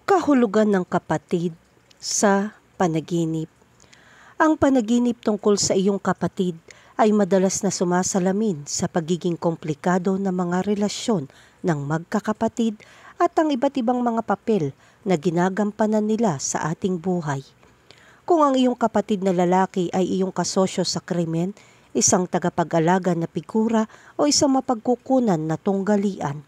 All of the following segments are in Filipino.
Kahulugan ng kapatid sa panaginip. Ang panaginip tungkol sa iyong kapatid ay madalas na sumasalamin sa pagiging komplikado ng mga relasyon ng magkakapatid at ang iba't ibang mga papel na ginagampanan nila sa ating buhay. Kung ang iyong kapatid na lalaki ay iyong kasosyo sa krimen, isang tagapag-alaga na figura o isang mapagkukunan na tunggalian,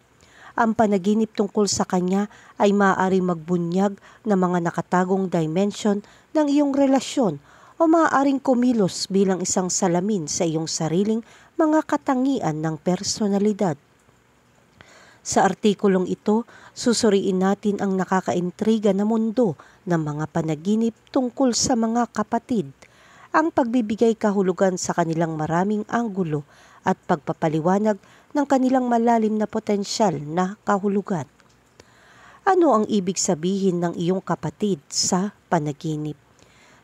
ang panaginip tungkol sa kanya ay maaari magbunyag ng mga nakatagong dimension ng iyong relasyon o maaaring kumilos bilang isang salamin sa iyong sariling mga katangian ng personalidad. Sa artikulong ito, susuriin natin ang nakakaintriga na mundo ng mga panaginip tungkol sa mga kapatid, ang pagbibigay kahulugan sa kanilang maraming anggulo at pagpapaliwanag ng kanilang malalim na potensyal na kahulugan. Ano ang ibig sabihin ng iyong kapatid sa panaginip?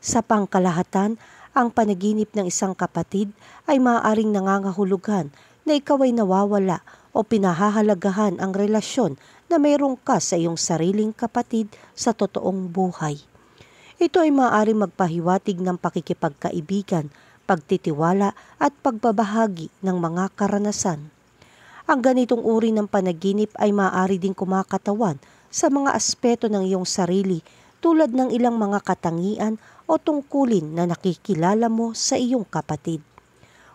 Sa pangkalahatan, ang panaginip ng isang kapatid ay maaaring nangangahulugan na ikaw ay nawawala o pinahahalagahan ang relasyon na mayroong ka sa iyong sariling kapatid sa totoong buhay. Ito ay maaaring magpahiwatig ng pakikipagkaibigan, pagtitiwala at pagbabahagi ng mga karanasan. Ang ganitong uri ng panaginip ay maaari ding kumakatawan sa mga aspeto ng iyong sarili tulad ng ilang mga katangian o tungkulin na nakikilala mo sa iyong kapatid.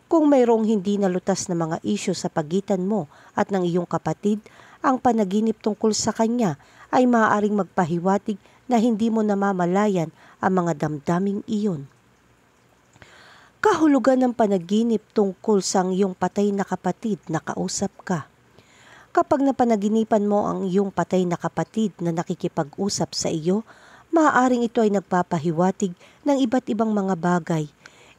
Kung mayroong hindi nalutas na mga isyu sa pagitan mo at ng iyong kapatid, ang panaginip tungkol sa kanya ay maaaring magpahiwatig na hindi mo namamalayan ang mga damdaming iyon. Kahulugan ng panaginip tungkol sa iyong patay na kapatid na kausap ka. Kapag napanaginipan mo ang iyong patay na kapatid na nakikipag-usap sa iyo, maaaring ito ay nagpapahiwatig ng iba't ibang mga bagay.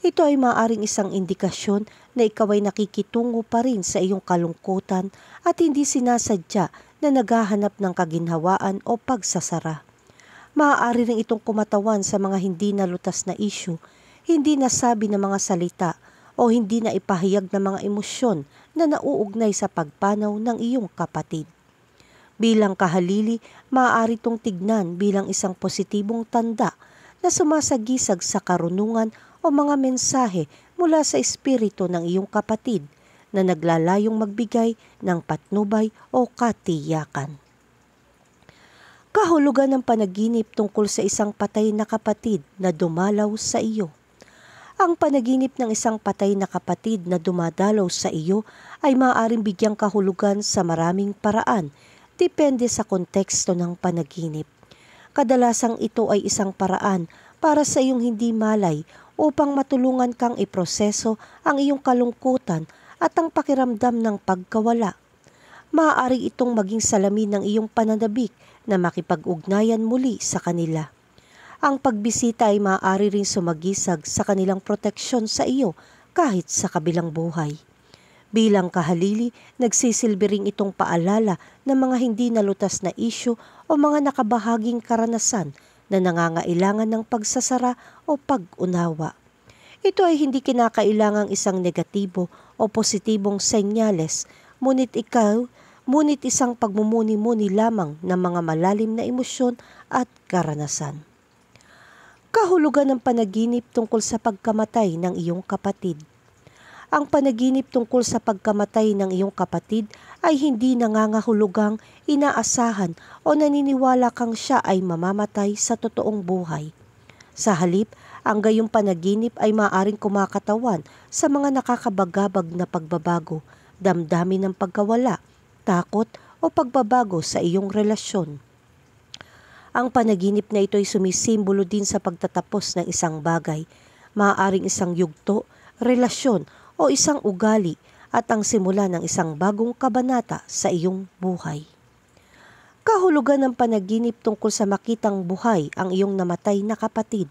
Ito ay maaaring isang indikasyon na ikaw ay nakikitungo pa rin sa iyong kalungkutan at hindi sinasadya na naghahanap ng kaginhawaan o pagsasara. Maaari rin itong kumatawan sa mga hindi nalutas na issue, hindi nasabi ng mga salita o hindi na ipahayag ng mga emosyon na nauugnay sa pagpanaw ng iyong kapatid. Bilang kahalili, maaari itong tignan bilang isang positibong tanda na sumasagisag sa karunungan o mga mensahe mula sa espiritu ng iyong kapatid na naglalayong magbigay ng patnubay o katiyakan. Kahulugan ng panaginip tungkol sa isang patay na kapatid na dumalaw sa iyo. Ang panaginip ng isang patay na kapatid na dumadalaw sa iyo ay maaaring bigyang kahulugan sa maraming paraan, depende sa konteksto ng panaginip. Kadalasang ito ay isang paraan para sa iyong hindi malay upang matulungan kang iproseso ang iyong kalungkutan at ang pakiramdam ng pagkawala. Maaari itong maging salamin ng iyong pananabik na makipag-ugnayan muli sa kanila. Ang pagbisita ay maaari rin sumagisag sa kanilang proteksyon sa iyo kahit sa kabilang buhay. Bilang kahalili, nagsisilbi rin itong paalala ng mga hindi nalutas na isyu o mga nakabahaging karanasan na nangangailangan ng pagsasara o pag-unawa. Ito ay hindi kinakailangang isang negatibo o positibong senyales, ngunit isang pagmumuni-muni lamang ng mga malalim na emosyon at karanasan. Kahulugan ng panaginip tungkol sa pagkamatay ng iyong kapatid. Ang panaginip tungkol sa pagkamatay ng iyong kapatid ay hindi nangangahulugang inaasahan o naniniwala kang siya ay mamamatay sa totoong buhay. Sa halip, ang gayong panaginip ay maaaring kumakatawan sa mga nakakabagabag na pagbabago, damdamin ng pagkawala, takot o pagbabago sa iyong relasyon. Ang panaginip na ito ay sumisimbolo din sa pagtatapos ng isang bagay, maaaring isang yugto, relasyon o isang ugali at ang simula ng isang bagong kabanata sa iyong buhay. Kahulugan ng panaginip tungkol sa makitang buhay ang iyong namatay na kapatid.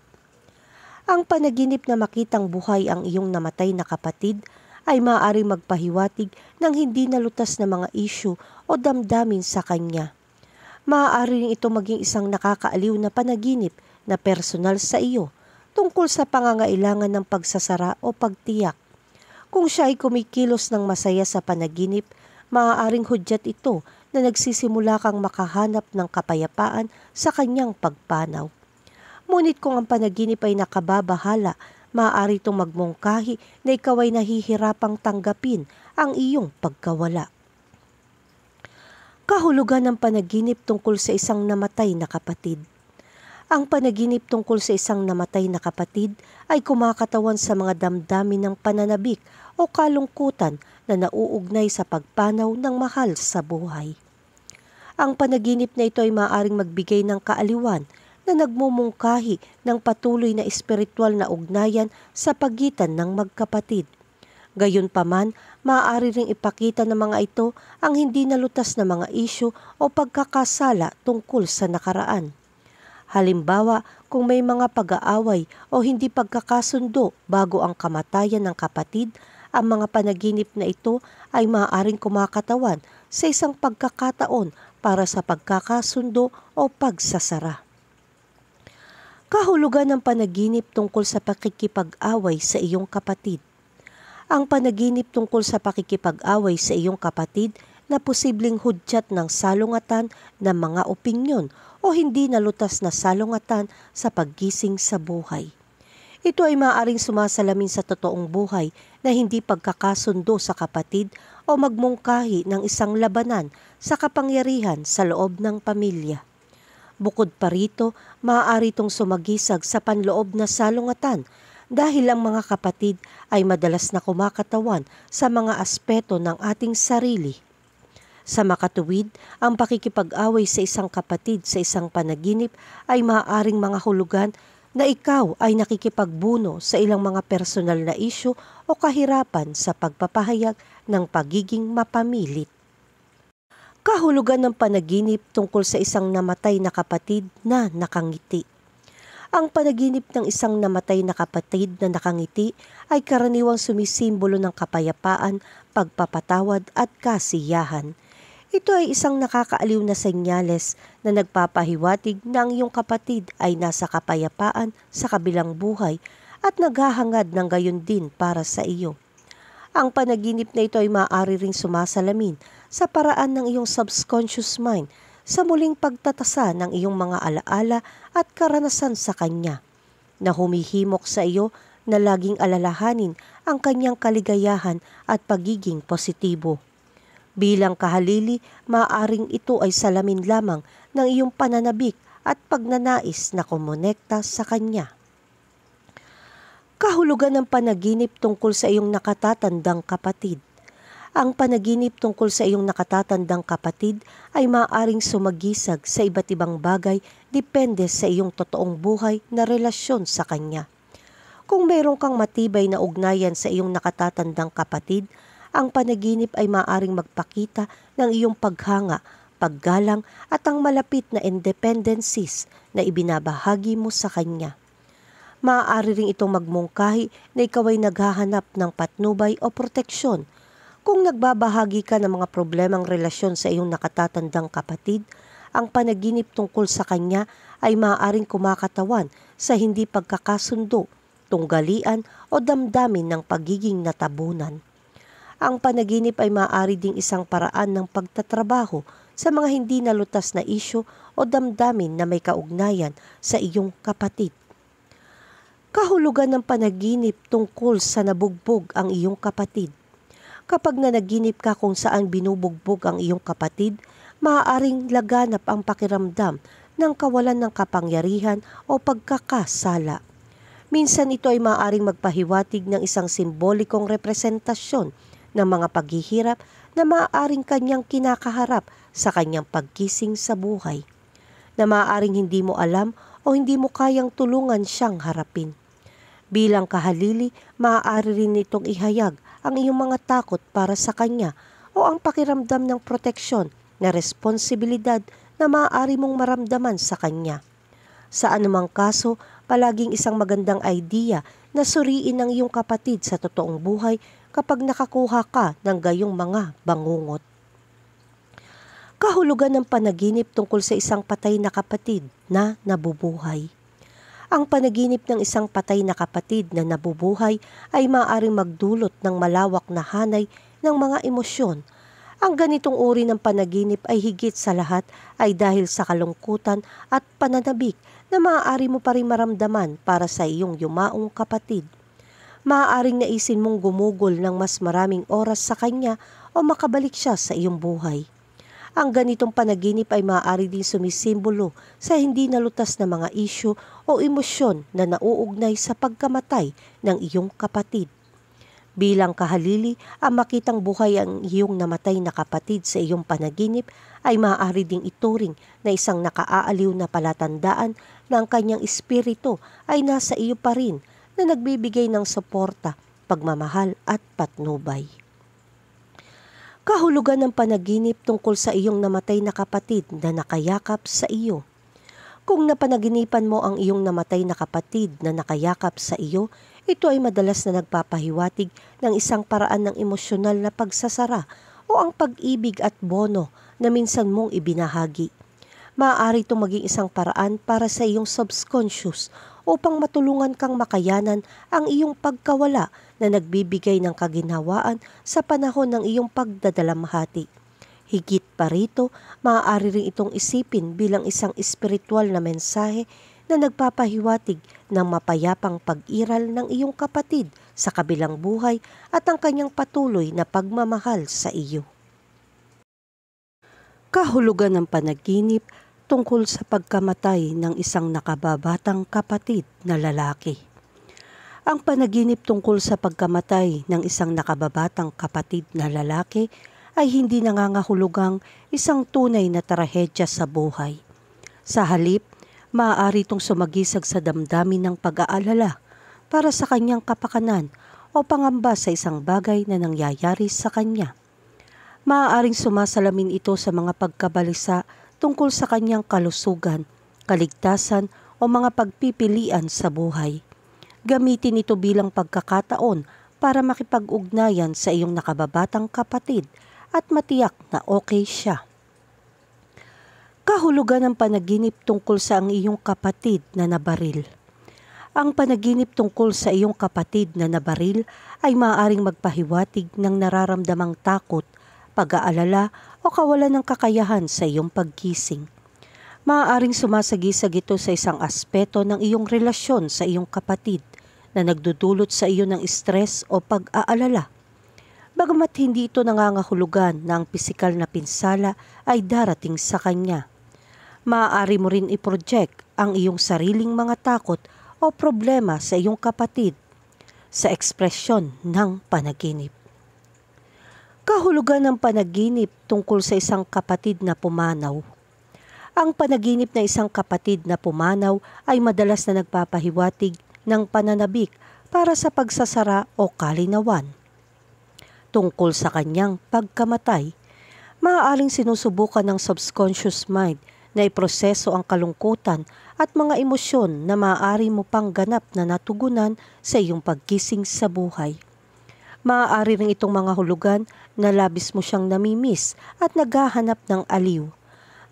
Ang panaginip na makitang buhay ang iyong namatay na kapatid ay maaaring magpahiwatig ng hindi nalutas na mga isyu o damdamin sa kanya. Maaari rin ito maging isang nakakaaliw na panaginip na personal sa iyo tungkol sa pangangailangan ng pagsasara o pagtiyak. Kung siya ay kumikilos ng masaya sa panaginip, maaaring hudyat ito na nagsisimula kang makahanap ng kapayapaan sa kanyang pagpanaw. Ngunit kung ang panaginip ay nakababahala, maaari itong magmungkahi na ikaw ay nahihirapang tanggapin ang iyong pagkawala. Kahulugan ng panaginip tungkol sa isang namatay na kapatid. Ang panaginip tungkol sa isang namatay na kapatid ay kumakatawan sa mga damdamin ng pananabik o kalungkutan na nauugnay sa pagpanaw ng mahal sa buhay. Ang panaginip na ito ay maaaring magbigay ng kaaliwan na nagmumungkahi ng patuloy na espiritual na ugnayan sa pagitan ng magkapatid. Gayunpaman, maaari ring ipakita ng mga ito ang hindi nalutas na mga isyu o pagkakasala tungkol sa nakaraan. Halimbawa, kung may mga pag-aaway o hindi pagkakasundo bago ang kamatayan ng kapatid, ang mga panaginip na ito ay maaaring kumakatawan sa isang pagkakataon para sa pagkakasundo o pagsasara. Kahulugan ng panaginip tungkol sa pakikipag-away sa iyong kapatid. Ang panaginip tungkol sa pakikipag-away sa iyong kapatid na posibleng hudyat ng salungatan ng mga opinyon o hindi nalutas na salungatan sa paggising sa buhay. Ito ay maaaring sumasalamin sa totoong buhay na hindi pagkakasundo sa kapatid o magmungkahi ng isang labanan sa kapangyarihan sa loob ng pamilya. Bukod pa rito, maaari itong sumagisag sa panloob na salungatan dahil ang mga kapatid ay madalas na kumakatawan sa mga aspeto ng ating sarili. Sa makatuwid, ang pakikipag-away sa isang kapatid sa isang panaginip ay maaaring mga hulugan na ikaw ay nakikipagbuno sa ilang mga personal na isyu o kahirapan sa pagpapahayag ng pagiging mapamilit. Kahulugan ng panaginip tungkol sa isang namatay na kapatid na nakangiti. Ang panaginip ng isang namatay na kapatid na nakangiti ay karaniwang sumisimbolo ng kapayapaan, pagpapatawad at kasiyahan. Ito ay isang nakakaaliw na senyales na nagpapahiwatig na ang iyong kapatid ay nasa kapayapaan sa kabilang buhay at naghahangad ng gayon din para sa iyo. Ang panaginip na ito ay maaari ring sumasalamin sa paraan ng iyong subconscious mind sa muling pagtatasa ng iyong mga alaala at karanasan sa Kanya, na humihimok sa iyo na laging alalahanin ang Kanyang kaligayahan at pagiging positibo. Bilang kahalili, maaaring ito ay salamin lamang ng iyong pananabik at pagnanais na kumonekta sa Kanya. Kahulugan ng panaginip tungkol sa iyong nakatatandang kapatid. Ang panaginip tungkol sa iyong nakatatandang kapatid ay maaaring sumagisag sa iba't ibang bagay depende sa iyong totoong buhay na relasyon sa kanya. Kung mayroon kang matibay na ugnayan sa iyong nakatatandang kapatid, ang panaginip ay maaaring magpakita ng iyong paghanga, paggalang at ang malapit na independencies na ibinabahagi mo sa kanya. Maaari ring itong magmungkahi na ikaw ay naghahanap ng patnubay o proteksyon. Kung nagbabahagi ka ng mga problemang relasyon sa iyong nakatatandang kapatid, ang panaginip tungkol sa kanya ay maaaring kumakatawan sa hindi pagkakasundo, tunggalian o damdamin ng pagiging natabunan. Ang panaginip ay maaari ding isang paraan ng pagtatrabaho sa mga hindi nalutas na isyu o damdamin na may kaugnayan sa iyong kapatid. Kahulugan ng panaginip tungkol sa nabugbog ang iyong kapatid. Kapag nanaginip ka kung saan binubugbog ang iyong kapatid, maaaring laganap ang pakiramdam ng kawalan ng kapangyarihan o pagkakasala. Minsan ito ay maaaring magpahiwatig ng isang simbolikong representasyon ng mga paghihirap na maaaring kanyang kinakaharap sa kanyang pagkising sa buhay, na maaaring hindi mo alam o hindi mo kayang tulungan siyang harapin. Bilang kahalili, maaari rin itong ihayag ang iyong mga takot para sa kanya o ang pakiramdam ng proteksyon na responsibilidad na maaari mong maramdaman sa kanya. Sa anumang kaso, palaging isang magandang idea na suriin ang iyong kapatid sa totoong buhay kapag nakakuha ka ng gayong mga bangungot. Kahulugan ng panaginip tungkol sa isang patay na kapatid na nabubuhay. Ang panaginip ng isang patay na kapatid na nabubuhay ay maaaring magdulot ng malawak na hanay ng mga emosyon. Ang ganitong uri ng panaginip ay higit sa lahat ay dahil sa kalungkutan at pananabik na maaari mo pa rin maramdaman para sa iyong yumaong kapatid. Maaaring naisin mong gumugol ng mas maraming oras sa kanya o makabalik siya sa iyong buhay. Ang ganitong panaginip ay maaari din sumisimbolo sa hindi nalutas na mga isyu o emosyon na nauugnay sa pagkamatay ng iyong kapatid. Bilang kahalili, ang makitang buhay ang iyong namatay na kapatid sa iyong panaginip ay maaari ding ituring na isang nakaaaliw na palatandaan na ang kanyang espiritu ay nasa iyo pa rin na nagbibigay ng suporta, pagmamahal at patnubay. Kahulugan ng panaginip tungkol sa iyong namatay na kapatid na nakayakap sa iyo. Kung napanaginipan mo ang iyong namatay na kapatid na nakayakap sa iyo, ito ay madalas na nagpapahiwatig ng isang paraan ng emosyonal na pagsasara o ang pag-ibig at bono na minsan mong ibinahagi. Maaari itong maging isang paraan para sa iyong subconscious upang matulungan kang makayanan ang iyong pagkawala na nagbibigay ng kaginhawaan sa panahon ng iyong pagdadalamhati. Higit pa rito, maaari rin itong isipin bilang isang espiritual na mensahe na nagpapahiwatig ng mapayapang pag-iral ng iyong kapatid sa kabilang buhay at ang kanyang patuloy na pagmamahal sa iyo. Kahulugan ng panaginip tungkol sa pagkamatay ng isang nakababatang kapatid na lalaki. Ang panaginip tungkol sa pagkamatay ng isang nakababatang kapatid na lalaki ay hindi nangangahulugang isang tunay na trahedya sa buhay. Sa halip, maaari itong sumagisag sa damdamin ng pag-aalala para sa kanyang kapakanan o pangamba sa isang bagay na nangyayari sa kanya. Maaaring sumasalamin ito sa mga pagkabalisa tungkol sa kanyang kalusugan, kaligtasan o mga pagpipilian sa buhay. Gamitin ito bilang pagkakataon para makipag-ugnayan sa iyong nakababatang kapatid at matiyak na okay siya. Kahulugan ng panaginip tungkol sa ang iyong kapatid na nabaril. Ang panaginip tungkol sa iyong kapatid na nabaril ay maaaring magpahiwatig ng nararamdamang takot, pag-aalala o kawalan ng kakayahan sa iyong paggising. Maaaring sumasagisag ito sa isang aspeto ng iyong relasyon sa iyong kapatid na nagdudulot sa iyo ng stress o pag-aalala. Bagamat hindi ito nangangahulugan na ang pisikal na pinsala ay darating sa kanya. Maaari mo rin i-project ang iyong sariling mga takot o problema sa iyong kapatid sa ekspresyon ng panaginip. Kahulugan ng panaginip tungkol sa isang kapatid na pumanaw. Ang panaginip na isang kapatid na pumanaw ay madalas na nagpapahiwatig ng pananabik para sa pagsasara o kalinawan. Tungkol sa kanyang pagkamatay, maaaring sinusubukan ng subconscious mind na iproseso ang kalungkutan at mga emosyon na maaari mo pang ganap na natugunan sa iyong paggising sa buhay. Maaari rin itong mga hulugan na labis mo siyang namimiss at naghahanap ng aliw.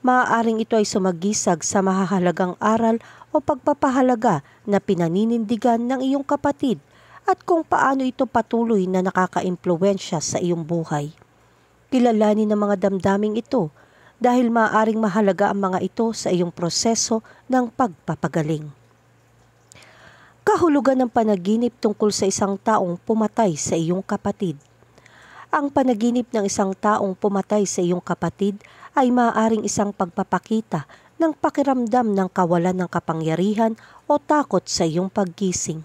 Maaaring ito ay sumagisag sa mahahalagang aral o pagpapahalaga na pinaninindigan ng iyong kapatid at kung paano ito patuloy na nakaka-impluwensya sa iyong buhay. Kilalanin ang mga damdaming ito dahil maaaring mahalaga ang mga ito sa iyong proseso ng pagpapagaling. Kahulugan ng panaginip tungkol sa isang taong pumatay sa iyong kapatid. Ang panaginip ng isang taong pumatay sa iyong kapatid ay maaaring isang pagpapakita ng pakiramdam ng kawalan ng kapangyarihan o takot sa iyong paggising.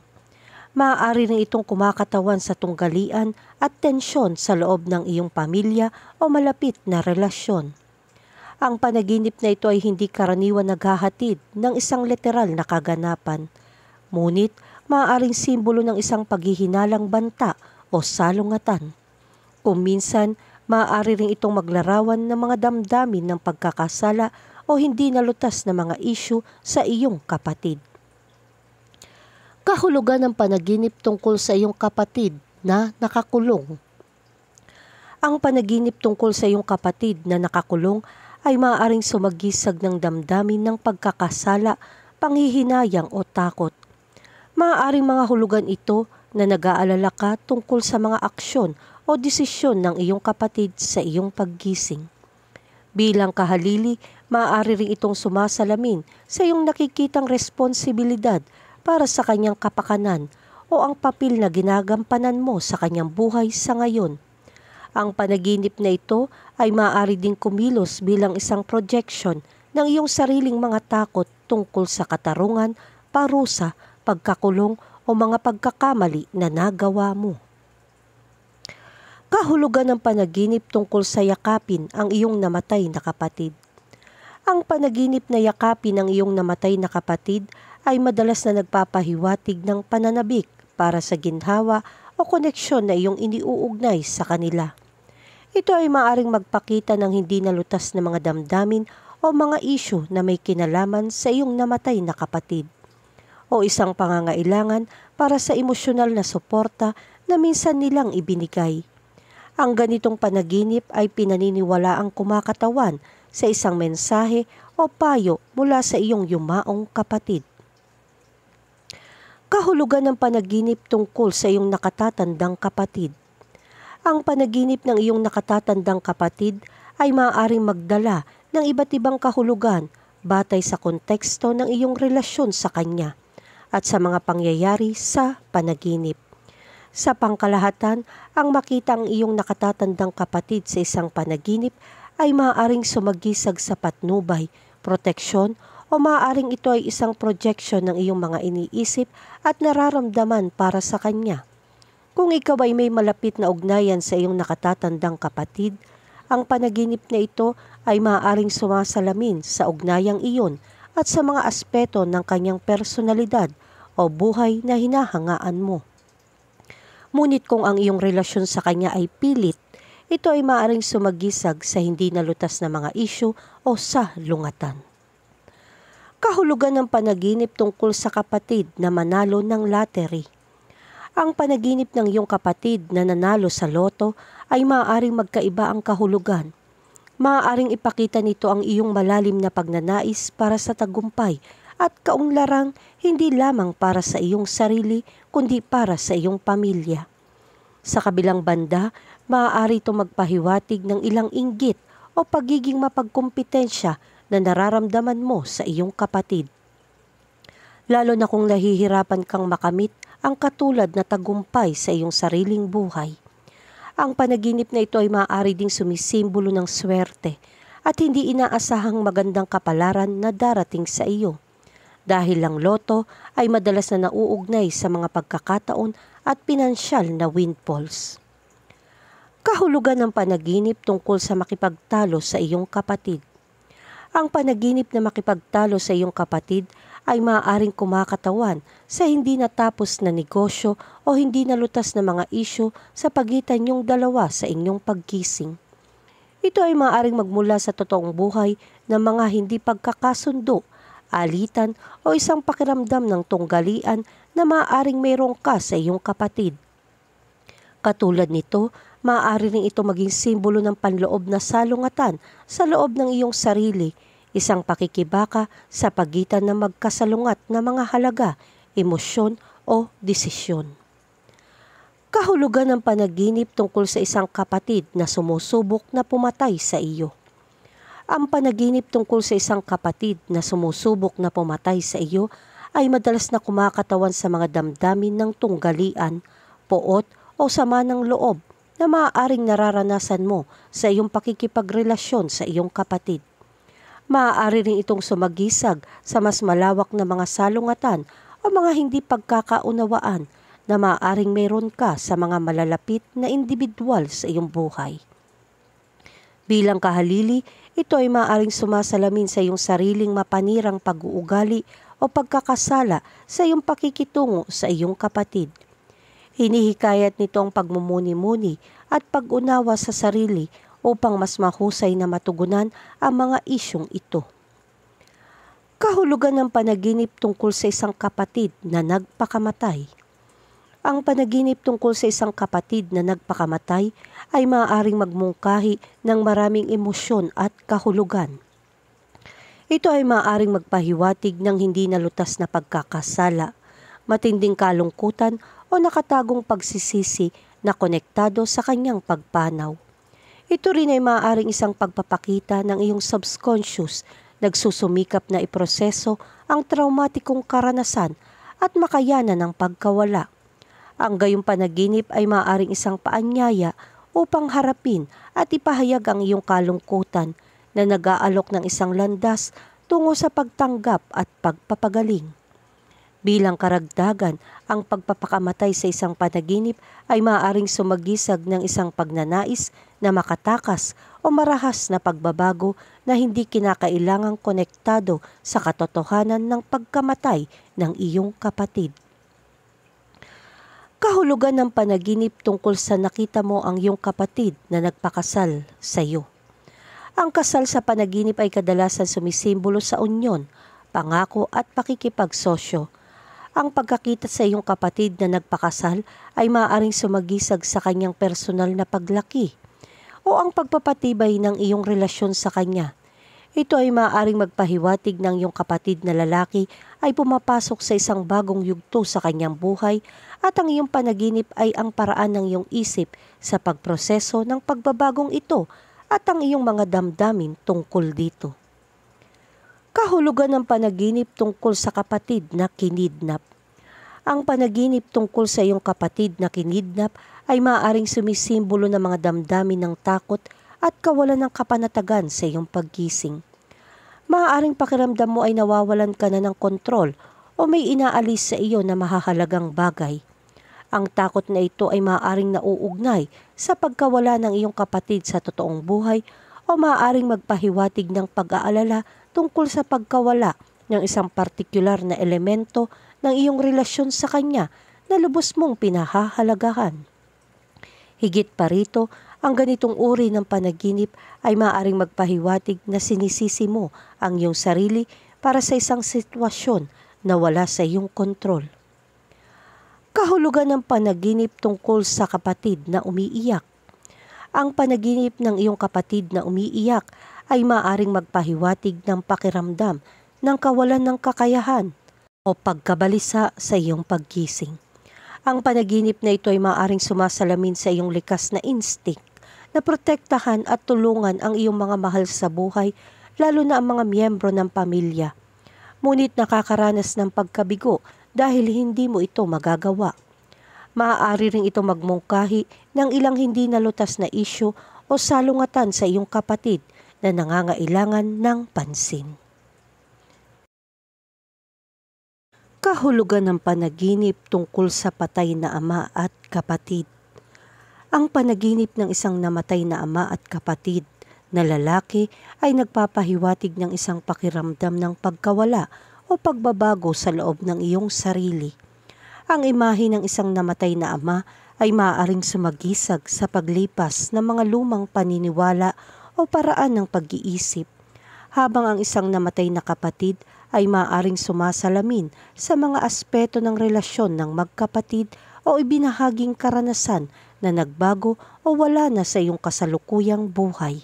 Maaari rin itong kumakatawan sa tunggalian at tensyon sa loob ng iyong pamilya o malapit na relasyon. Ang panaginip na ito ay hindi karaniwan naghahatid ng isang literal na kaganapan. Ngunit, maaaring simbolo ng isang paghihinalang banta o salungatan. Kung minsan, maaari rin itong maglarawan ng mga damdamin ng pagkakasala o hindi nalutas na mga isyu sa iyong kapatid. Kahulugan ng panaginip tungkol sa iyong kapatid na nakakulong. Ang panaginip tungkol sa iyong kapatid na nakakulong ay maaaring sumagisag ng damdamin ng pagkakasala, panghihinayang o takot. Maaaring mga hulugan ito na nag-aalala ka tungkol sa mga aksyon o o desisyon ng iyong kapatid sa iyong paggising. Bilang kahalili, maaari rin itong sumasalamin sa iyong nakikitang responsibilidad para sa kanyang kapakanan o ang papel na ginagampanan mo sa kanyang buhay sa ngayon. Ang panaginip na ito ay maaari ding kumilos bilang isang projection ng iyong sariling mga takot tungkol sa katarungan, parusa, pagkakulong o mga pagkakamali na nagawa mo. Kahulugan ng panaginip tungkol sa yakapin ang iyong namatay na kapatid. Ang panaginip na yakapin ang iyong namatay na kapatid ay madalas na nagpapahiwatig ng pananabik para sa ginhawa o koneksyon na iyong iniuugnay sa kanila. Ito ay maaaring magpakita ng hindi nalutas na mga damdamin o mga isyu na may kinalaman sa iyong namatay na kapatid, o isang pangangailangan para sa emosyonal na suporta na minsan nilang ibinigay. Ang ganitong panaginip ay pinaniniwalaang kumakatawan sa isang mensahe o payo mula sa iyong yumaong kapatid. Kahulugan ng panaginip tungkol sa iyong nakatatandang kapatid. Ang panaginip ng iyong nakatatandang kapatid ay maaaring magdala ng iba't ibang kahulugan batay sa konteksto ng iyong relasyon sa kanya at sa mga pangyayari sa panaginip. Sa pangkalahatan, ang makita ang iyong nakatatandang kapatid sa isang panaginip ay maaaring sumagisag sa patnubay, proteksyon, o maaaring ito ay isang projection ng iyong mga iniisip at nararamdaman para sa kanya. Kung ikaw ay may malapit na ugnayan sa iyong nakatatandang kapatid, ang panaginip na ito ay maaaring sumasalamin sa ugnayang iyon at sa mga aspeto ng kanyang personalidad o buhay na hinahangaan mo. Ngunit kung ang iyong relasyon sa kanya ay pilit, ito ay maaaring sumagisag sa hindi nalutas na mga isyu o sa lungatan. Kahulugan ng panaginip tungkol sa kapatid na manalo ng lottery. Ang panaginip ng iyong kapatid na nanalo sa loto ay maaaring magkaiba ang kahulugan. Maaaring ipakita nito ang iyong malalim na pagnanais para sa tagumpay at kaunlarang hindi lamang para sa iyong sarili kundi para sa iyong pamilya. Sa kabilang banda, maaari itong magpahiwatig ng ilang inggit o pagiging mapagkumpetensya na nararamdaman mo sa iyong kapatid. Lalo na kung nahihirapan kang makamit ang katulad na tagumpay sa iyong sariling buhay. Ang panaginip na ito ay maaari ding sumisimbolo ng swerte at hindi inaasahang magandang kapalaran na darating sa iyo. Dahil ang loto ay madalas na nauugnay sa mga pagkakataon at pinansyal na windfalls. Kahulugan ng panaginip tungkol sa makipagtalo sa iyong kapatid. Ang panaginip na makipagtalo sa iyong kapatid ay maaaring kumakatawan sa hindi natapos na negosyo o hindi nalutas na mga isyu sa pagitan niyong dalawa sa inyong paggising. Ito ay maaaring magmula sa totoong buhay ng mga hindi pagkakasundo, alitan o isang pakiramdam ng tunggalian na maaaring mayroon ka sa iyong kapatid. Katulad nito, maaari rin ito maging simbolo ng panloob na salungatan sa loob ng iyong sarili, isang pakikibaka sa pagitan ng magkasalungat na mga halaga, emosyon o desisyon. Kahulugan ng panaginip tungkol sa isang kapatid na sumusubok na pumatay sa iyo. Ang panaginip tungkol sa isang kapatid na sumusubok na pumatay sa iyo ay madalas na kumakatawan sa mga damdamin ng tunggalian, poot o sama ng loob na maaaring nararanasan mo sa iyong pakikipagrelasyon sa iyong kapatid. Maaari rin itong sumagisag sa mas malawak na mga salungatan o mga hindi pagkakaunawaan na maaaring mayroon ka sa mga malalapit na individual sa iyong buhay. Bilang kahalili, ito ay maaaring sumasalamin sa iyong sariling mapanirang pag-uugali o pagkakasala sa iyong pakikitungo sa iyong kapatid. Hinihikayat nito ang pagmumuni-muni at pag-unawa sa sarili upang mas mahusay na matugunan ang mga isyong ito. Kahulugan ng panaginip tungkol sa isang kapatid na nagpakamatay. Ang panaginip tungkol sa isang kapatid na nagpakamatay ay maaaring magmungkahi ng maraming emosyon at kahulugan. Ito ay maaaring magpahiwatig ng hindi nalutas na pagkakasala, matinding kalungkutan o nakatagong pagsisisi na konektado sa kanyang pagpanaw. Ito rin ay maaaring isang pagpapakita ng iyong subconscious nagsusumikap na iproseso ang traumatikong karanasan at makayanan ng pagkawala. Ang gayong panaginip ay maaaring isang paanyaya upang harapin at ipahayag ang iyong kalungkutan na nag-aalok ng isang landas tungo sa pagtanggap at pagpapagaling. Bilang karagdagan, ang pagpapakamatay sa isang panaginip ay maaaring sumagisag ng isang pagnanais na makatakas o marahas na pagbabago na hindi kinakailangang konektado sa katotohanan ng pagkamatay ng iyong kapatid. Kahulugan ng panaginip tungkol sa nakita mo ang iyong kapatid na nagpakasal sa iyo. Ang kasal sa panaginip ay kadalasan sumisimbolo sa unyon, pangako at pakikipagsosyo. Ang pagkakita sa iyong kapatid na nagpakasal ay maaaring sumagisag sa kanyang personal na paglaki o ang pagpapatibay ng iyong relasyon sa kanya. Ito ay maaaring magpahiwatig ng iyong kapatid na lalaki ay pumapasok sa isang bagong yugto sa kanyang buhay at ang iyong panaginip ay ang paraan ng iyong isip sa pagproseso ng pagbabagong ito at ang iyong mga damdamin tungkol dito. Kahulugan ng panaginip tungkol sa kapatid na kinidnap. Ang panaginip tungkol sa iyong kapatid na kinidnap ay maaaring sumisimbolo ng mga damdamin ng takot at kawalan ng kapanatagan sa iyong paggising. Maaaring pakiramdam mo ay nawawalan ka na ng kontrol o may inaalis sa iyo na mahahalagang bagay. Ang takot na ito ay maaaring nauugnay sa pagkawala ng iyong kapatid sa totoong buhay o maaaring magpahiwatig ng pag-aalala tungkol sa pagkawala ng isang partikular na elemento ng iyong relasyon sa kanya na lubos mong pinahahalagahan. Higit pa rito, ang ganitong uri ng panaginip ay maaaring magpahiwatig na sinisisi mo ang iyong sarili para sa isang sitwasyon na wala sa iyong kontrol. Kahulugan ng panaginip tungkol sa kapatid na umiiyak. Ang panaginip ng iyong kapatid na umiiyak ay maaaring magpahiwatig ng pakiramdam ng kawalan ng kakayahan o pagkabalisa sa iyong paggising. Ang panaginip na ito ay maaaring sumasalamin sa iyong likas na instinct na protektahan at tulungan ang iyong mga mahal sa buhay, lalo na ang mga miyembro ng pamilya. Ngunit nakakaranas ng pagkabigo dahil hindi mo ito magagawa. Maaari ring ito magmungkahi ng ilang hindi nalutas na isyu o salungatan sa iyong kapatid na nangangailangan ng pansin. Kahulugan ng panaginip tungkol sa patay na ama at kapatid. Ang panaginip ng isang namatay na ama at kapatid na lalaki ay nagpapahiwatig ng isang pakiramdam ng pagkawala o pagbabago sa loob ng iyong sarili. Ang imahe ng isang namatay na ama ay maaaring sumagisag sa paglipas ng mga lumang paniniwala o paraan ng pag-iisip, habang ang isang namatay na kapatid ay maaaring sumasalamin sa mga aspeto ng relasyon ng magkapatid o ibinahaging karanasan na nagbago o wala na sa iyong kasalukuyang buhay.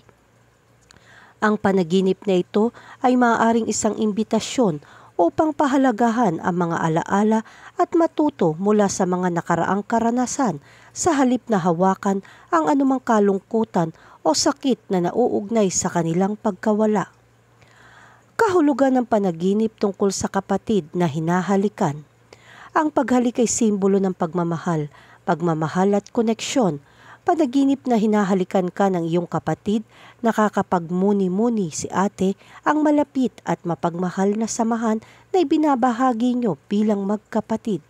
Ang panaginip na ito ay maaaring isang imbitasyon upang pahalagahan ang mga alaala at matuto mula sa mga nakaraang karanasan sa halip na hawakan ang anumang kalungkutan o sakit na nauugnay sa kanilang pagkawala. Kahulugan ng panaginip tungkol sa kapatid na hinahalikan. Ang paghalik ay simbolo ng pagmamahal at koneksyon. Panaginip na hinahalikan ka ng iyong kapatid, nakakapagmuni-muni si ate ang malapit at mapagmahal na samahan na ibinabahagi nyo bilang magkapatid.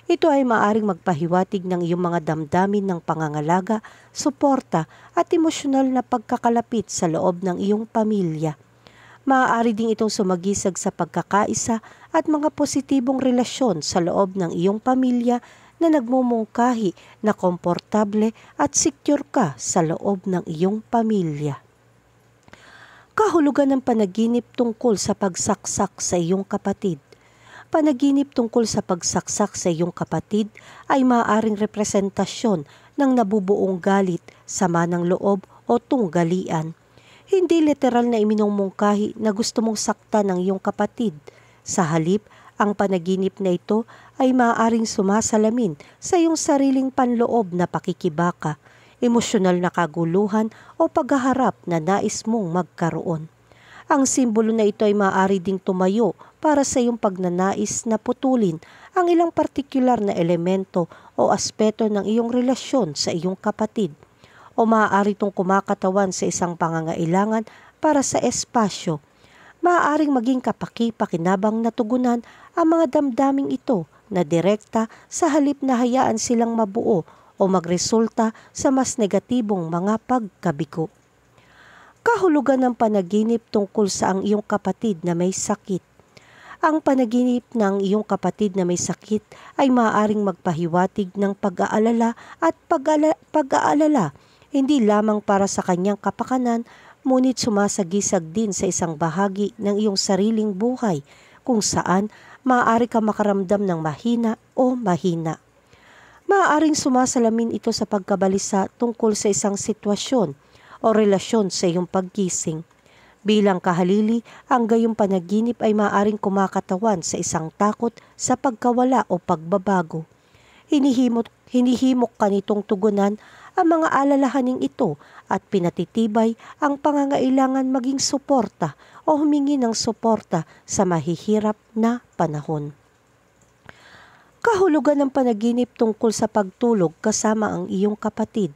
Ito ay maaring magpahiwatig ng iyong mga damdamin ng pangangalaga, suporta at emosyonal na pagkakalapit sa loob ng iyong pamilya. Maaari ding itong sumagisag sa pagkakaisa at mga positibong relasyon sa loob ng iyong pamilya na nagmumungkahi na komportable at secure ka sa loob ng iyong pamilya. Kahulugan ng panaginip tungkol sa pagsaksak sa iyong kapatid. Panaginip tungkol sa pagsaksak sa iyong kapatid ay maaaring representasyon ng nabubuong galit, sama ng loob o tunggalian. Hindi literal na iminungmungkahi na gusto mong saktan ng iyong kapatid. Sa halip, Ang panaginip na ito ay maaaring sumasalamin sa iyong sariling panloob na pakikibaka, emosyonal na kaguluhan o paghaharap na nais mong magkaroon. Ang simbolo na ito ay maaari ding tumayo para sa iyong pagnanais na putulin ang ilang partikular na elemento o aspeto ng iyong relasyon sa iyong kapatid. O maaari itong kumakatawan sa isang pangangailangan para sa espasyo. Maaaring maging kapaki-pakinabang na tugunan ang mga damdaming ito na direkta sa halip na hayaan silang mabuo o magresulta sa mas negatibong mga pagkabigo. Kahulugan ng panaginip tungkol sa ang iyong kapatid na may sakit. Ang panaginip ng iyong kapatid na may sakit ay maaaring magpahiwatig ng pag-aalala at pag-aalala hindi lamang para sa kanyang kapakanan, ngunit sumasagisag din sa isang bahagi ng iyong sariling buhay kung saan maaari ka makaramdam ng mahina o mahina. Maaaring sumasalamin ito sa pagkabalisa tungkol sa isang sitwasyon o relasyon sa iyong paggising. Bilang kahalili, ang gayong panaginip ay maaaring kumakatawan sa isang takot sa pagkawala o pagbabago. Hinihimok ka nitong tugunan ang mga alalahaning ito at pinatitibay ang pangangailangan maging suporta o humingi ng suporta sa mahihirap na panahon. Kahulugan ng panaginip tungkol sa pagtulog kasama ang iyong kapatid.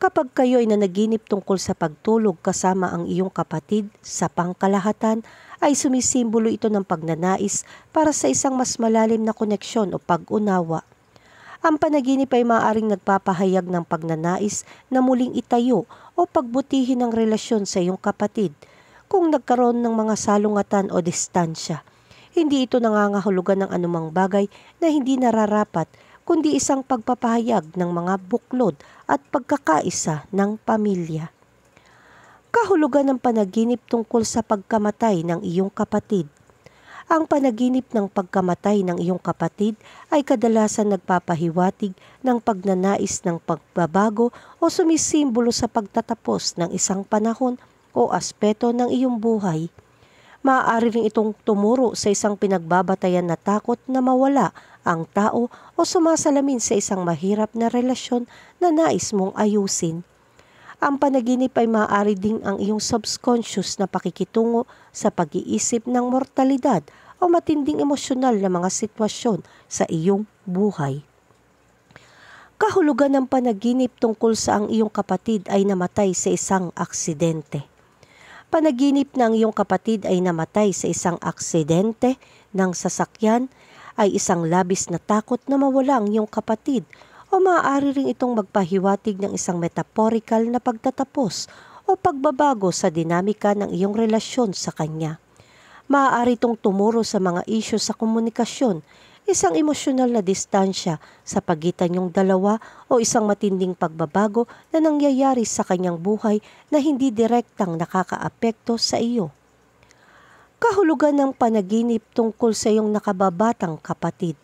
Kapag kayo ay nanaginip tungkol sa pagtulog kasama ang iyong kapatid, sa pangkalahatan ay sumisimbolo ito ng pagnanais para sa isang mas malalim na koneksyon o pag-unawa. Ang panaginip ay maaaring nagpapahayag ng pagnanais na muling itayo o pagbutihin ang relasyon sa iyong kapatid kung nagkaroon ng mga salungatan o distansya. Hindi ito nangangahulugan ng anumang bagay na hindi nararapat, kundi isang pagpapahayag ng mga buklod at pagkakaisa ng pamilya. Kahulugan ng panaginip tungkol sa pagkamatay ng iyong kapatid. Ang panaginip ng pagkamatay ng iyong kapatid ay kadalasan nagpapahiwatig ng pagnanais ng pagbabago o sumisimbolo sa pagtatapos ng isang panahon o aspeto ng iyong buhay. Maaari rin itong tumuro sa isang pinagbabatayan na takot na mawala ang tao o sumasalamin sa isang mahirap na relasyon na nais mong ayusin. Ang panaginip ay maaari ding ang iyong subconscious na pakikitungo sa pag-iisip ng mortalidad o matinding emosyonal na mga sitwasyon sa iyong buhay. Kahulugan ng panaginip tungkol sa ang iyong kapatid ay namatay sa isang aksidente. Panaginip na ang iyong kapatid ay namatay sa isang aksidente ng sasakyan ay isang labis na takot na mawala ang iyong kapatid o maaari rin itong magpahiwatig ng isang metaphorical na pagtatapos o pagbabago sa dinamika ng iyong relasyon sa kanya. Maaari itong tumuro sa mga isyu sa komunikasyon, isang emosyonal na distansya sa pagitan niyong dalawa o isang matinding pagbabago na nangyayari sa kanyang buhay na hindi direktang nakakaapekto sa iyo. Kahulugan ng panaginip tungkol sa iyong nakababatang kapatid.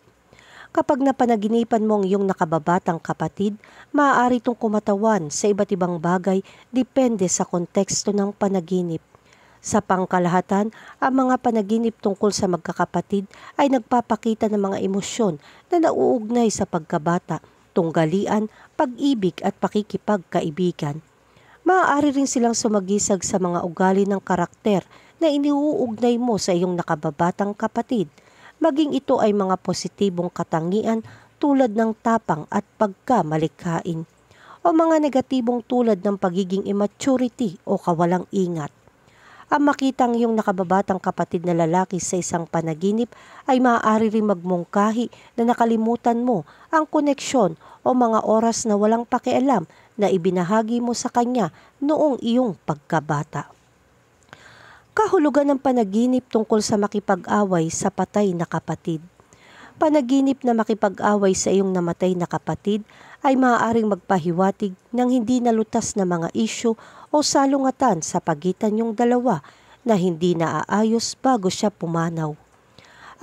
Kapag napanaginipan mo ang iyong nakababatang kapatid, maaari itong kumatawan sa iba't ibang bagay depende sa konteksto ng panaginip. Sa pangkalahatan, ang mga panaginip tungkol sa magkakapatid ay nagpapakita ng mga emosyon na nauugnay sa pagkabata, tunggalian, pag-ibig at pakikipagkaibigan. Maaari rin silang sumagisag sa mga ugali ng karakter na iniuugnay mo sa iyong nakababatang kapatid, maging ito ay mga positibong katangian tulad ng tapang at pagkamalikhain, o mga negatibong tulad ng pagiging immaturity o kawalang ingat. Ang makitang iyong nakababatang kapatid na lalaki sa isang panaginip ay maaari rin magmungkahi na nakalimutan mo ang koneksyon o mga oras na walang pakialam na ibinahagi mo sa kanya noong iyong pagkabata. Kahulugan ng panaginip tungkol sa makipag-away sa patay na kapatid. Panaginip na makipag-away sa iyong namatay na kapatid ay maaaring magpahiwatig ng hindi nalutas na mga isyu o salungatan sa pagitan niyong dalawa na hindi naaayos bago siya pumanaw.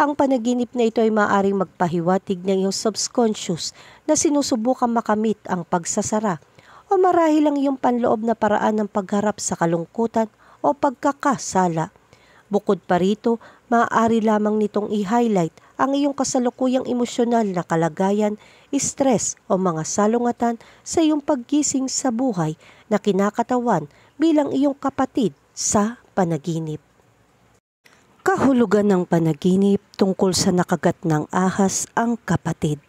Ang panaginip na ito ay maaaring magpahiwatig ng iyong subconscious na sinusubukang makamit ang pagsasara o marahil ang iyong panloob na paraan ng pagharap sa kalungkutan o pagkakasala. Bukod pa rito, maaari lamang nitong i-highlight ang iyong kasalukuyang emosyonal na kalagayan, stress o mga salungatan sa iyong paggising sa buhay na kinakatawan bilang iyong kapatid sa panaginip. Kahulugan ng panaginip tungkol sa nakagat ng ahas ang kapatid.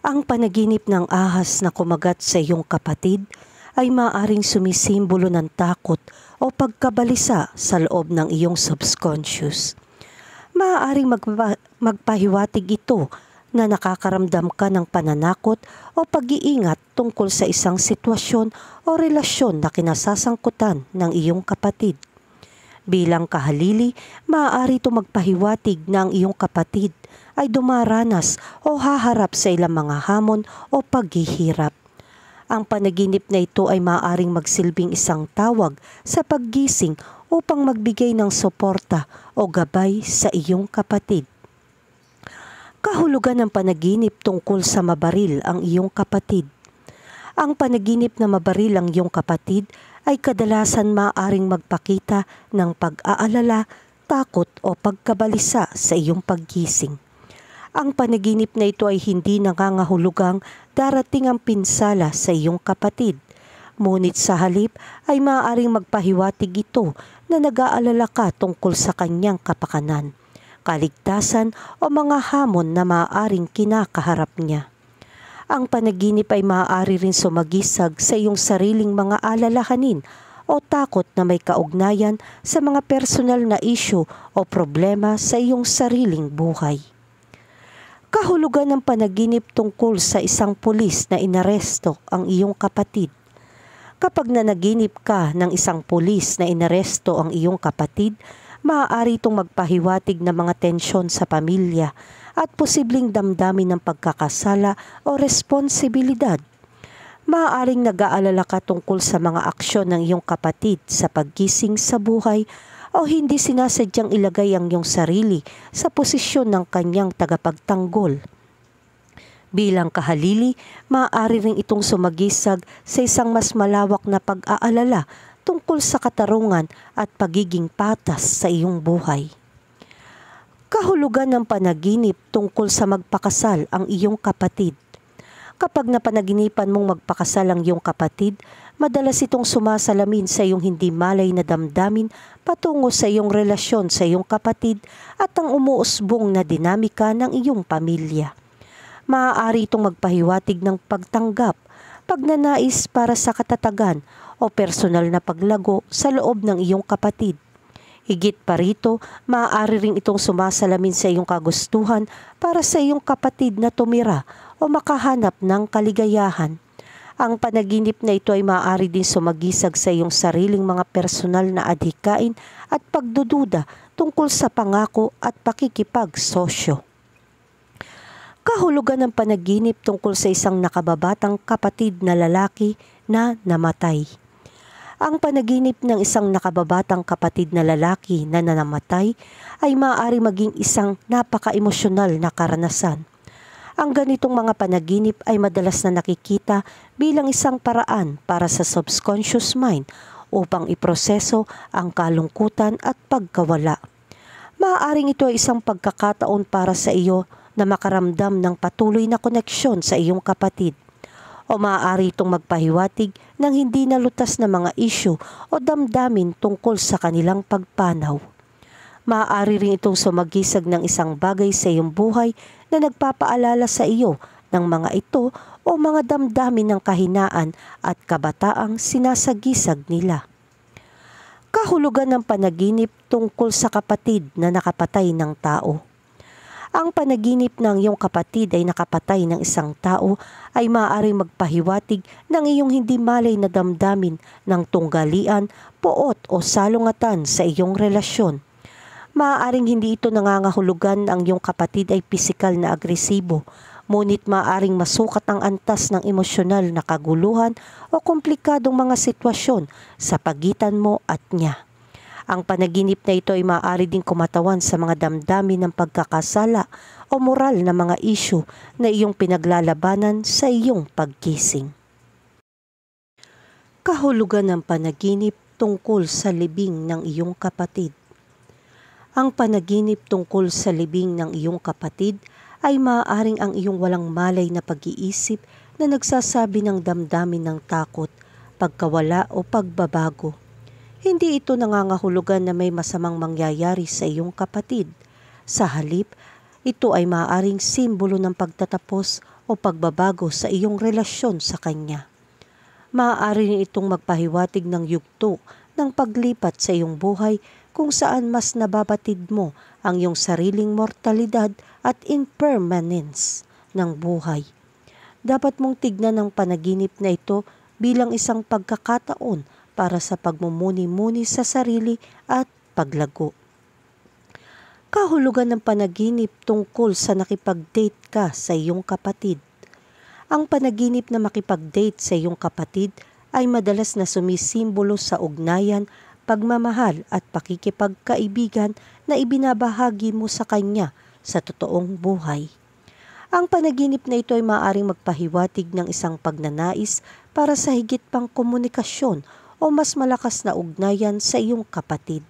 Ang panaginip ng ahas na kumagat sa iyong kapatid ay maaaring sumisimbolo ng takot o pagkabalisa sa loob ng iyong subconscious. Maaaring magpahiwatig ito na nakakaramdam ka ng pananakot o pag-iingat tungkol sa isang sitwasyon o relasyon na kinasasangkutan ng iyong kapatid. Bilang kahalili, maaari itong magpahiwatig na ang iyong kapatid ay dumaranas o haharap sa ilang mga hamon o paghihirap. Ang panaginip na ito ay maaaring magsilbing isang tawag sa paggising upang magbigay ng suporta o gabay sa iyong kapatid. Kahulugan ng panaginip tungkol sa mabaril ang iyong kapatid. Ang panaginip na mabaril ang iyong kapatid ay kadalasan maaaring magpakita ng pag-aalala, takot o pagkabalisa sa iyong paggising. Ang panaginip na ito ay hindi nangangahulugang darating ang pinsala sa iyong kapatid. Ngunit sa halip ay maaaring magpahiwatig ito na nag-aalala ka tungkol sa kanyang kapakanan, kaligtasan o mga hamon na maaaring kinakaharap niya. Ang panaginip ay maaari rin sumagisag sa iyong sariling mga alalahanin o takot na may kaugnayan sa mga personal na isyu o problema sa iyong sariling buhay. Kahulugan ng panaginip tungkol sa isang pulis na inaresto ang iyong kapatid. Kapag nanaginip ka ng isang pulis na inaresto ang iyong kapatid, maaari itong magpahiwatig ng mga tensyon sa pamilya at posibleng damdamin ng pagkakasala o responsibilidad. Maaaring nag-aalala ka tungkol sa mga aksyon ng iyong kapatid sa paggising sa buhay o hindi sinasadyang ilagay ang iyong sarili sa posisyon ng kanyang tagapagtanggol. Bilang kahalili, maaari rin itong sumagisag sa isang mas malawak na pag-aalala tungkol sa katarungan at pagiging patas sa iyong buhay. Kahulugan ng panaginip tungkol sa magpakasal ang iyong kapatid. Kapag napanaginipan mong magpakasal ang iyong kapatid, madalas itong sumasalamin sa iyong hindi malay na damdamin patungo sa iyong relasyon sa iyong kapatid at ang umuusbong na dinamika ng iyong pamilya. Maaari itong magpahiwatig ng pagtanggap, pagnanais para sa katatagan o personal na paglago sa loob ng iyong kapatid. Higit pa rito, maaari rin itong sumasalamin sa iyong kagustuhan para sa iyong kapatid na tumira o makahanap ng kaligayahan. Ang panaginip na ito ay maaari din sumagisag sa iyong sariling mga personal na adhikain at pagdududa tungkol sa pangako at pakikipagsosyo. Kahulugan ng panaginip tungkol sa isang nakababatang kapatid na lalaki na namatay. Ang panaginip ng isang nakababatang kapatid na lalaki na namatay ay maaari maging isang napaka-emosyonal na karanasan. Ang ganitong mga panaginip ay madalas na nakikita bilang isang paraan para sa subconscious mind upang iproseso ang kalungkutan at pagkawala. Maaaring ito ay isang pagkakataon para sa iyo na makaramdam ng patuloy na koneksyon sa iyong kapatid. O maaari itong magpahiwatig ng hindi nalutas na mga isyu o damdamin tungkol sa kanilang pagpanaw. Maaari rin itong sumagisag ng isang bagay sa iyong buhay na nagpapaalala sa iyo ng mga ito o mga damdamin ng kahinaan at kabataang sinasagisag nila. Kahulugan ng panaginip tungkol sa kapatid na nakapatay ng tao. Ang panaginip ng iyong kapatid ay nakapatay ng isang tao ay maaaring magpahiwatig ng iyong hindi malay na damdamin ng tunggalian, poot o salungatan sa iyong relasyon. Maaaring hindi ito nangangahulugan ang iyong kapatid ay pisikal na agresibo, ngunit maaaring masukat ang antas ng emosyonal na kaguluhan o komplikadong mga sitwasyon sa pagitan mo at niya. Ang panaginip na ito ay maaari din kumatawan sa mga damdamin ng pagkakasala o moral na mga isyu na iyong pinaglalabanan sa iyong paggising. Kahulugan ng panaginip tungkol sa libing ng iyong kapatid. Ang panaginip tungkol sa libing ng iyong kapatid ay maaaring ang iyong walang malay na pag-iisip na nagsasabi ng damdamin ng takot, pagkawala o pagbabago. Hindi ito nangangahulugan na may masamang mangyayari sa iyong kapatid. Sa halip, ito ay maaaring simbolo ng pagtatapos o pagbabago sa iyong relasyon sa kanya. Maaari rin itong magpahiwatig ng yugto ng paglipat sa iyong buhay kung saan mas nababatid mo ang iyong sariling mortalidad at impermanence ng buhay. Dapat mong tignan ang panaginip na ito bilang isang pagkakataon para sa pagmumuni-muni sa sarili at paglago. Kahulugan ng panaginip tungkol sa nakipag-date ka sa iyong kapatid. Ang panaginip na makipag-date sa iyong kapatid ay madalas na sumisimbolo sa ugnayan, pagmamahal at pakikipagkaibigan na ibinabahagi mo sa kanya sa totoong buhay. Ang panaginip na ito ay maaaring magpahiwatig ng isang pagnanais para sa higit pang komunikasyon o mas malakas na ugnayan sa iyong kapatid.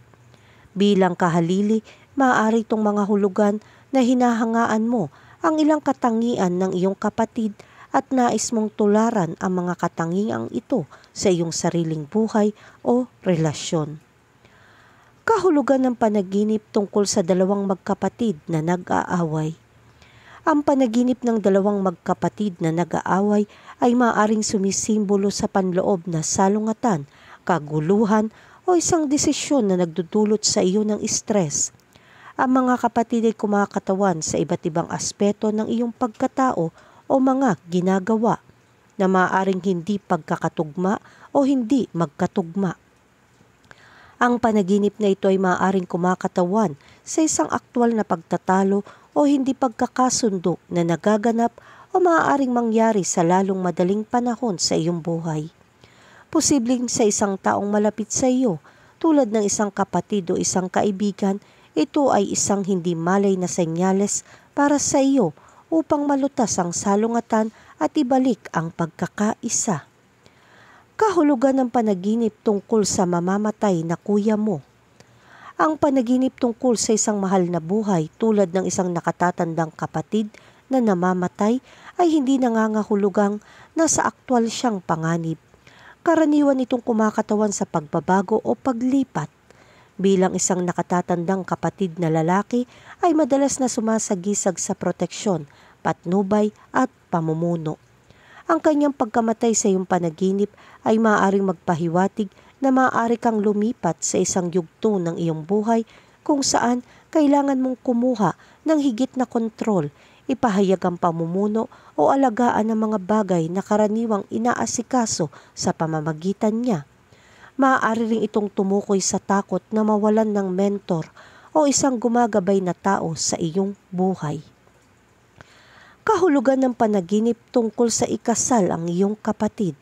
Bilang kahalili, maaari itong mga hulugan na hinahangaan mo ang ilang katangian ng iyong kapatid at nais mong tularan ang mga katangiang ito sa iyong sariling buhay o relasyon. Kahulugan ng panaginip tungkol sa dalawang magkapatid na nag-aaway. Ang panaginip ng dalawang magkapatid na nag-aaway ay maaaring sumisimbolo sa panloob na salungatan, kaguluhan o isang desisyon na nagdudulot sa iyo ng stress. Ang mga kapatid ay kumakatawan sa iba't ibang aspeto ng iyong pagkatao o mga ginagawa na maaaring hindi pagkakatugma o hindi magkatugma. Ang panaginip na ito ay maaaring kumakatawan sa isang aktwal na pagtatalo o hindi pagkakasundo na nagaganap o maaaring mangyari sa lalong madaling panahon sa iyong buhay. Posibleng sa isang taong malapit sa iyo, tulad ng isang kapatid o isang kaibigan, ito ay isang hindi malay na senyales para sa iyo upang malutas ang salungatan at ibalik ang pagkakaisa. Kahulugan ng panaginip tungkol sa mamamatay na kuya mo. Ang panaginip tungkol sa isang mahal na buhay tulad ng isang nakatatandang kapatid na namamatay ay hindi nangangahulugang nasa aktwal siyang panganib. Karaniwan itong kumakatawan sa pagbabago o paglipat. Bilang isang nakatatandang kapatid na lalaki ay madalas na sumasagisag sa proteksyon, patnubay at pamumuno. Ang kanyang pagkamatay sa iyong panaginip ay maaaring magpahiwatig na maaari kang lumipat sa isang yugto ng iyong buhay kung saan kailangan mong kumuha ng higit na kontrol, ipahayag ang pamumuno o alagaan ang mga bagay na karaniwang inaasikaso sa pamamagitan niya. Maaari rin itong tumukoy sa takot na mawalan ng mentor o isang gumagabay na tao sa iyong buhay. Kahulugan ng panaginip tungkol sa ikasal ang iyong kapatid.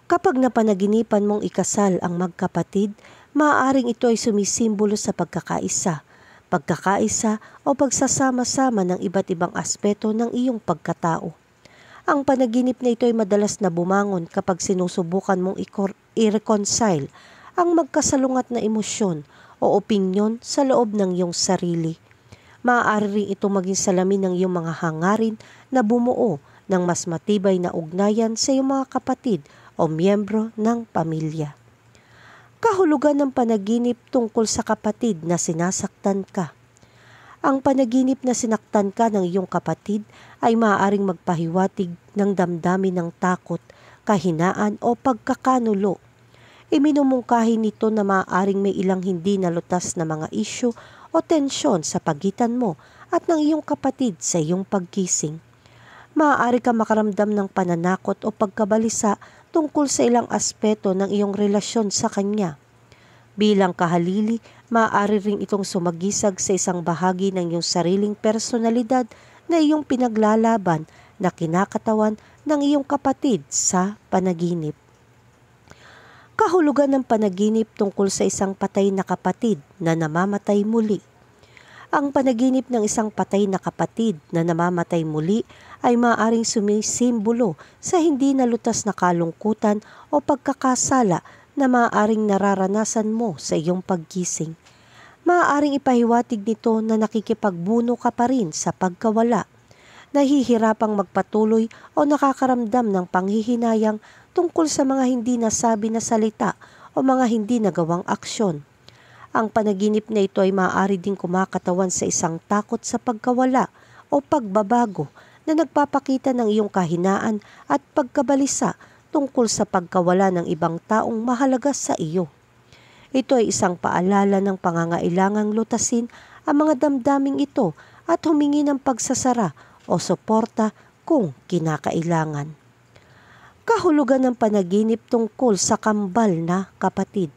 Kapag napanaginipan mong ikasal ang magkapatid, maaaring ito ay sumisimbolo sa pagkakaisa o pagsasama-sama ng iba't ibang aspeto ng iyong pagkatao. Ang panaginip na ito ay madalas na bumangon kapag sinusubukan mong i-reconcile ang magkasalungat na emosyon o opinyon sa loob ng iyong sarili. Maaari rin ito maging salamin ng iyong mga hangarin na bumuo ng mas matibay na ugnayan sa iyong mga kapatid o miyembro ng pamilya. Kahulugan ng panaginip tungkol sa kapatid na sinasaktan ka. Ang panaginip na sinaktan ka ng iyong kapatid ay maaaring magpahiwatig ng damdamin ng takot, kahinaan o pagkakanulo. Iminumungkahi nito na maaaring may ilang hindi nalutas na mga isyu o tensyon sa pagitan mo at ng iyong kapatid sa iyong paggising. Maaari ka makaramdam ng pananakot o pagkabalisa tungkol sa ilang aspeto ng iyong relasyon sa kanya. Bilang kahalili, maaari rin itong sumagisag sa isang bahagi ng iyong sariling personalidad na iyong pinaglalaban na kinakatawan ng iyong kapatid sa panaginip. Kahulugan ng panaginip tungkol sa isang patay na kapatid na namamatay muli. Ang panaginip ng isang patay na kapatid na namamatay muli ay maaaring sumisimbolo sa hindi nalutas na kalungkutan o pagkakasala na maaaring nararanasan mo sa iyong paggising. Maaaring ipahiwatig nito na nakikipagbuno ka pa rin sa pagkawala, nahihirapang magpatuloy o nakakaramdam ng panghihinayang tungkol sa mga hindi nasabi na salita o mga hindi nagawang aksyon. Ang panaginip na ito ay maaari ding kumakatawan sa isang takot sa pagkawala o pagbabago na nagpapakita ng iyong kahinaan at pagkabalisa tungkol sa pagkawala ng ibang taong mahalaga sa iyo. Ito ay isang paalala ng pangangailangang lutasin ang mga damdaming ito at humingi ng pagsasara o suporta kung kinakailangan. Kahulugan ng panaginip tungkol sa kambal na kapatid.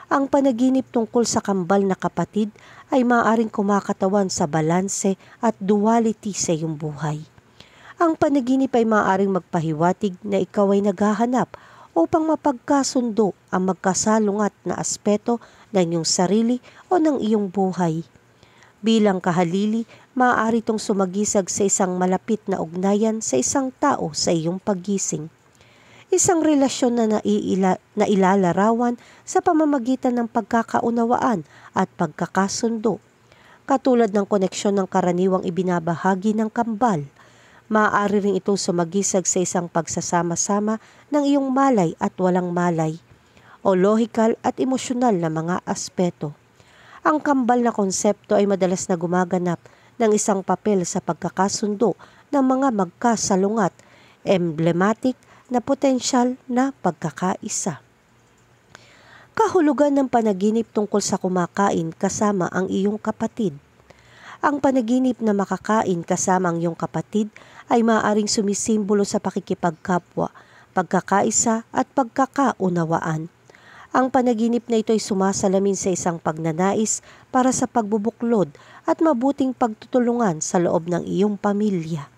Ang panaginip tungkol sa kambal na kapatid ay maaaring kumakatawan sa balanse at duality sa iyong buhay. Ang panaginip ay maaaring magpahiwatig na ikaw ay naghahanap upang mapagkasundo ang magkasalungat na aspeto ng iyong sarili o ng iyong buhay. Bilang kahalili, maaari itong sumagisag sa isang malapit na ugnayan sa isang tao sa iyong paggising. Isang relasyon na ilalarawan sa pamamagitan ng pagkakaunawaan at pagkakasundo. Katulad ng koneksyon ng karaniwang ibinabahagi ng kambal, maaari rin itong sumagisag sa isang pagsasama-sama ng iyong malay at walang malay, o lohikal at emosyonal na mga aspeto. Ang kambal na konsepto ay madalas na gumaganap ng isang papel sa pagkakasundo ng mga magkasalungat, emblematic na potensyal na pagkakaisa. Kahulugan ng panaginip tungkol sa kumakain kasama ang iyong kapatid. Ang panaginip na makakain kasama ang iyong kapatid ay maaaring sumisimbolo sa pakikipagkapwa, pagkakaisa at pagkakaunawaan. Ang panaginip na ito ay sumasalamin sa isang pagnanais para sa pagbubuklod at mabuting pagtutulungan sa loob ng iyong pamilya.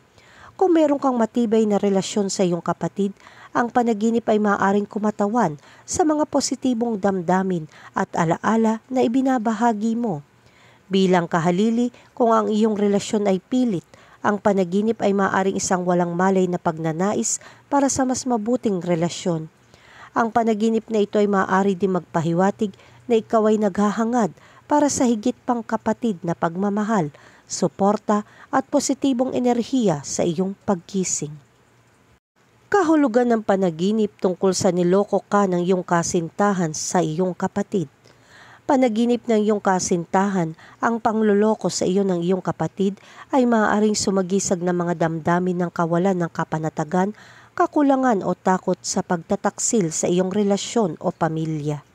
Kung meron kang matibay na relasyon sa iyong kapatid, ang panaginip ay maaaring kumatawan sa mga positibong damdamin at alaala na ibinabahagi mo. Bilang kahalili, kung ang iyong relasyon ay pilit, ang panaginip ay maaaring isang walang malay na pagnanais para sa mas mabuting relasyon. Ang panaginip na ito ay maaari din magpahiwatig na ikaw ay naghahangad para sa higit pang kapatid na pagmamahal, suporta at positibong enerhiya sa iyong paggising. Kahulugan ng panaginip tungkol sa niloko ka ng iyong kasintahan sa iyong kapatid. Panaginip ng iyong kasintahan, ang pangloloko sa iyo ng iyong kapatid ay maaaring sumagisag ng mga damdamin ng kawalan ng kapanatagan, kakulangan o takot sa pagtataksil sa iyong relasyon o pamilya.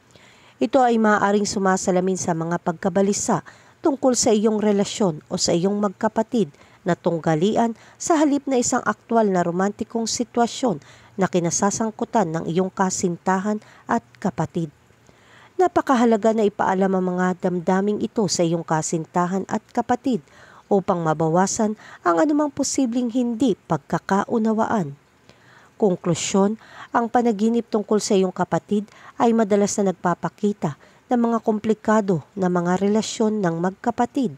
Ito ay maaaring sumasalamin sa mga pagkabalisa tungkol sa iyong relasyon o sa iyong magkapatid na tunggalian sa halip na isang aktwal na romantikong sitwasyon na kinasasangkutan ng iyong kasintahan at kapatid. Napakahalaga na ipaalam ang mga damdaming ito sa iyong kasintahan at kapatid upang mabawasan ang anumang posibleng hindi pagkakaunawaan. Konklusyon, ang panaginip tungkol sa iyong kapatid ay madalas na nagpapakita ng mga komplikado na mga relasyon ng magkapatid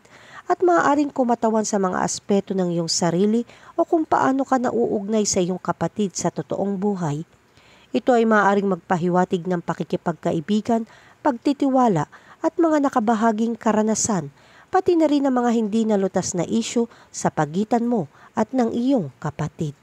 at maaaring kumatawan sa mga aspeto ng iyong sarili o kung paano ka nauugnay sa iyong kapatid sa totoong buhay. Ito ay maaaring magpahiwatig ng pakikipagkaibigan, pagtitiwala at mga nakabahaging karanasan, pati na rin ang mga hindi nalutas na isyu sa pagitan mo at ng iyong kapatid.